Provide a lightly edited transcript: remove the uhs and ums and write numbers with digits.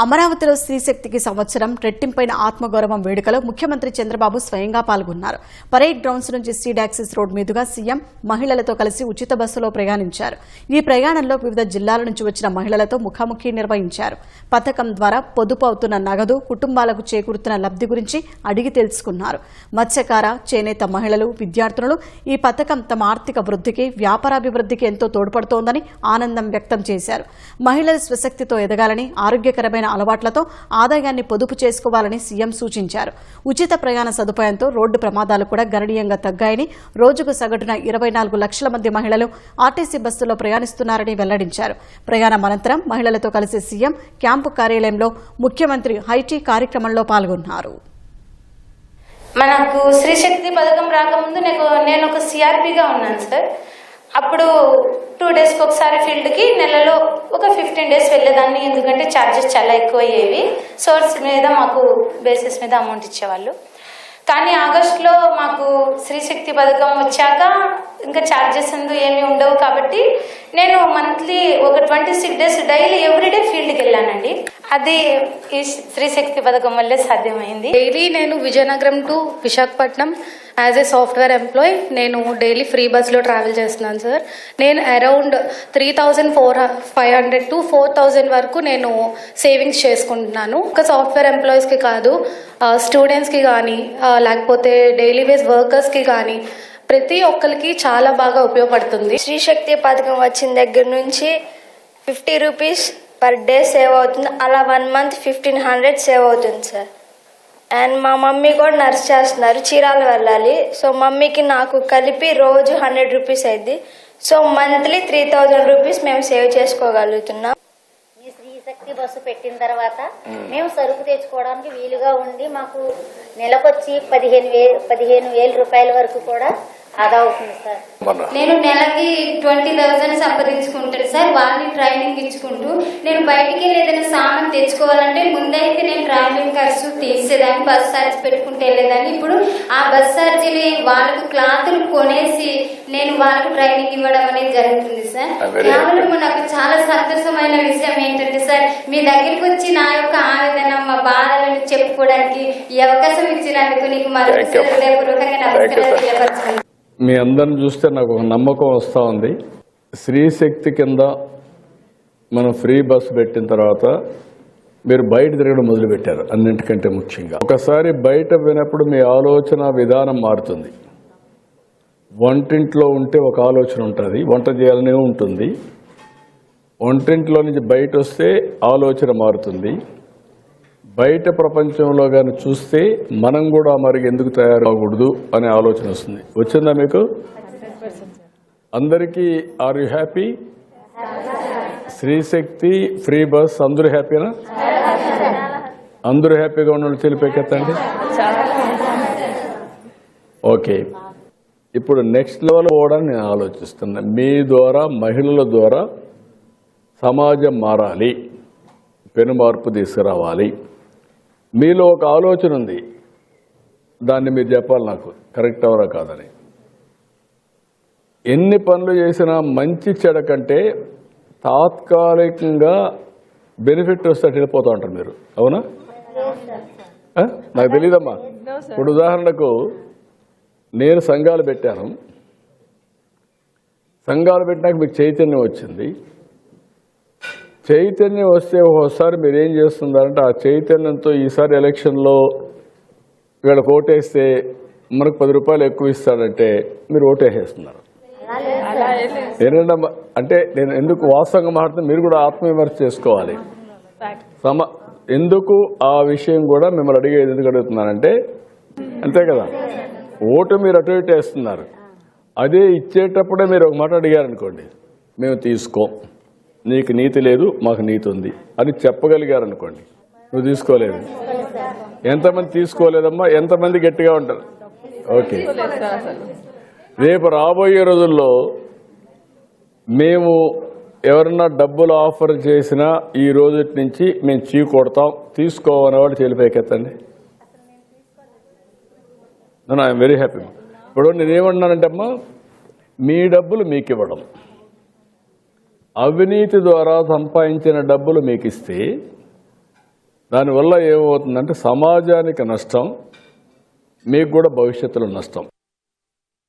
అమరావతిలో శ్రీశక్తికి సంవత్సరం రెట్టింపైన ఆత్మగౌరవం వేడుకలో ముఖ్యమంత్రి చంద్రబాబు స్వయంగా పాల్గొన్నారు. పరేడ్ గ్రౌండ్స్ నుంచి సీడాక్సిస్ రోడ్ మీదుగా సీఎం మహిళలతో కలిసి ఉచిత బస్సులో ప్రయాణించారు. ఈ ప్రయాణంలో వివిధ జిల్లాల నుంచి వచ్చిన మహిళలతో ముఖాముఖి నిర్వహించారు. పథకం ద్వారా పొదుపు అవుతున్న నగదు, కుటుంబాలకు చేకూరుతున్న లబ్ధి గురించి అడిగి తెలుసుకున్నారు. మత్స్యకార, చేనేత మహిళలు, విద్యార్థులు ఈ పథకం తమ ఆర్థిక వృద్ధికి, వ్యాపారాభివృద్ధికి ఎంతో తోడ్పడుతోందని ఆనందం వ్యక్తం చేశారు. మహిళలు స్వశక్తితో ఎదగాలని, ఆరోగ్యకరమైన అలవాట్లతో ఆదాయాన్ని పొదుపు చేసుకోవాలని సీఎం సూచించారు. ఉచిత ప్రయాణ సదుపాయంతో రోడ్డు ప్రమాదాలు కూడా గణనీయంగా తగ్గాయని, రోజుకు సగటున 24 లక్షల మంది మహిళలు ఆర్టీసీ బస్సుల్లో ప్రయాణిస్తున్నారని వెల్లడించారు. ప్రయాణం అనంతరం మహిళలతో కలిసి సీఎం క్యాంపు కార్యాలయంలో ముఖ్యమంత్రి హైటీ కార్యక్రమంలో పాల్గొన్నారు. మనకు శ్రీశక్తి పథకం రాకముందు నేను ఒక సిఆర్పిగా ఉన్నాను సార్. అప్పుడు 2 డేస్కి ఒకసారి ఫీల్డ్కి నెలలో ఒక 15 డేస్ వెళ్ళేదాన్ని. ఎందుకంటే ఛార్జెస్ చాలా ఎక్కువ అయ్యేవి. సోర్స్ మీద మాకు బేసిస్ మీద అమౌంట్ ఇచ్చేవాళ్ళు. కానీ ఆగస్టులో మాకు శ్రీశక్తి పథకం వచ్చాక ఇంకా ఛార్జెస్ ఏమీ ఉండవు కాబట్టి నేను మంత్లీ ఒక 26 డేస్ డైలీ ఎవ్రీడే ఫీల్డ్కి వెళ్ళానండి. అది ఈ శ్రీశక్తి పథకం వల్లే సాధ్యమైంది. డైలీ నేను Vizianagaram to Visakhapatnam as a software employee నేను డైలీ ఫ్రీ బస్లో ట్రావెల్ చేస్తున్నాను సార్. నేను అరౌండ్ 3,500 to 4,000 వరకు నేను సేవింగ్స్ చేసుకుంటున్నాను. ఒక సాఫ్ట్వేర్ ఎంప్లాయీస్కి కాదు, స్టూడెంట్స్కి కానీ లేకపోతే డైలీ వేస్ వర్కర్స్కి కానీ ప్రతి ఒక్కరికి చాలా బాగా ఉపయోగపడుతుంది. శ్రీశక్తి పథకం వచ్చిన దగ్గర నుంచి 50 రూపీస్ పర్ డే సేవ్ అవుతుంది. అలా 1 మంత్ 1,500 సేవ్ అవుతుంది సార్. అండ్ మా మమ్మీ కూడా నర్స్ చేస్తున్నారు, చీరాలు వెళ్ళాలి. సో మమ్మీకి నాకు కలిపి రోజు 100 రూపీస్ అయింది. సో మంత్లీ 3,000 రూపీస్ మేము సేవ్ చేసుకోగలుగుతున్నాం. ఈ శ్రీశక్తి బస్సు పెట్టిన తర్వాత మేము సరుకు తెచ్చుకోవడానికి వీలుగా ఉండి మాకు నెలకొచ్చి 15,000 రూపాయల వరకు కూడా ఆదా అవుతుంది సార్. నేను నెలకి 20,000 సంపాదించుకుంటాను సార్. వాళ్ళని ట్రైనింగ్ ఇచ్చుకుంటూ నేను బయటికి ఏదైనా సామాన్ తెచ్చుకోవాలంటే ముందైతే నేను ట్రావెలింగ్ ఖర్చు తీసేదాన్ని, బస్ ఛార్జ్ పెట్టుకుంటూ వెళ్ళేదాన్ని. ఇప్పుడు ఆ బస్ ఛార్జీని వాళ్ళకు క్లాతులు కొనేసి నేను వాళ్ళకు ట్రైనింగ్ ఇవ్వడం అనేది జరుగుతుంది సార్. కేవలం నాకు చాలా సంతోషమైన విషయం ఏంటంటే సార్, మీ దగ్గరికి వచ్చి నా యొక్క ఆవేదన, మా బాధలను చెప్పుకోవడానికి ఈ అవకాశం ఇచ్చినందుకు నీకు మరొకసారి హృదయపూర్వకంగా నమస్కారాలు తెలియపరచుకున్నాను. మీ అందరిని చూస్తే నాకు ఒక నమ్మకం వస్తూ ఉంది. శ్రీశక్తి కింద మనం ఫ్రీ బస్సు పెట్టిన తర్వాత మీరు బయట తిరగడం మొదలుపెట్టారు. అన్నింటికంటే ముఖ్యంగా ఒకసారి బయట వినప్పుడు మీ ఆలోచన విధానం మారుతుంది. వంటింట్లో ఉంటే ఒక ఆలోచన ఉంటుంది, వంట చేయాలనే ఉంటుంది. వంటింట్లో నుంచి బయట వస్తే ఆలోచన మారుతుంది. బయట ప్రపంచంలో కానీ చూస్తే మనం కూడా మరి ఎందుకు తయారు కాకూడదు అనే ఆలోచన వస్తుంది. వచ్చిందా మీకు అందరికీ? Are you happy? Sri Shakti free bus అందరూ హ్యాపీనా? అందరూ హ్యాపీగా ఉన్న తెలిపేకెత్తండి. ఓకే, ఇప్పుడు నెక్స్ట్ లెవెల్ పోవడానికి నేను ఆలోచిస్తున్నా. మీ ద్వారా, మహిళల ద్వారా సమాజం మారాలి, పెను మార్పు తీసుకురావాలి. మీలో ఒక ఆలోచన ఉంది, దాన్ని మీరు చెప్పాలి నాకు, కరెక్ట్ అవరా కాదని. ఎన్ని పనులు చేసినా మంచి చెడ కంటే తాత్కాలికంగా బెనిఫిట్ వస్తే వెళ్ళిపోతూ ఉంటారు మీరు, అవునా? నాకు తెలియదమ్మా. ఇప్పుడు ఉదాహరణకు నేను సంఘాలు పెట్టాను. సంఘాలు పెట్టినాక మీకు చైతన్యం వచ్చింది. చైతన్యం వస్తే ఒకసారి మీరు ఏం చేస్తున్నారంటే ఆ చైతన్యంతో ఈసారి ఎలక్షన్లో వీళ్ళకి ఓటేస్తే మనకు 10 రూపాయలు ఎక్కువ ఇస్తాడంటే మీరు ఓటేసేస్తున్నారు. అంటే నేను ఎందుకు వాస్తవంగా మాట్లాడుతున్నా, మీరు కూడా ఆత్మవిమర్శ చేసుకోవాలి. ఎందుకు ఆ విషయం కూడా మిమ్మల్ని అడిగేది ఎందుకు అడుగుతున్నానంటే, అంతే కదా, ఓటు మీరు అటు ఇటు వేస్తున్నారు. అదే ఇచ్చేటప్పుడే మీరు ఒక మాట అడిగారనుకోండి, మేము తీసుకోం, నీకు నీతి లేదు మాకు నీతి ఉంది అని చెప్పగలిగారు అనుకోండి, నువ్వు తీసుకోలేదు. ఎంతమంది తీసుకోలేదమ్మా? ఎంతమంది గట్టిగా ఉంటారు? ఓకే, రేపు రాబోయే రోజుల్లో మేము ఎవరన్నా డబ్బులు ఆఫర్ చేసినా ఈ రోజు నుంచి మేము చీ కొడతాం, తీసుకోవనేవాడు చెల్లిపోకెత్తండి. I'm very happy. ఇప్పుడు నేనేమన్నానంటే అమ్మా, మీ డబ్బులు మీకు ఇవ్వడం, అవినీతి ద్వారా సంపాదించిన డబ్బులు మీకు ఇస్తే దానివల్ల ఏమవుతుందంటే సమాజానికి నష్టం, మీకు కూడా భవిష్యత్తులో నష్టం.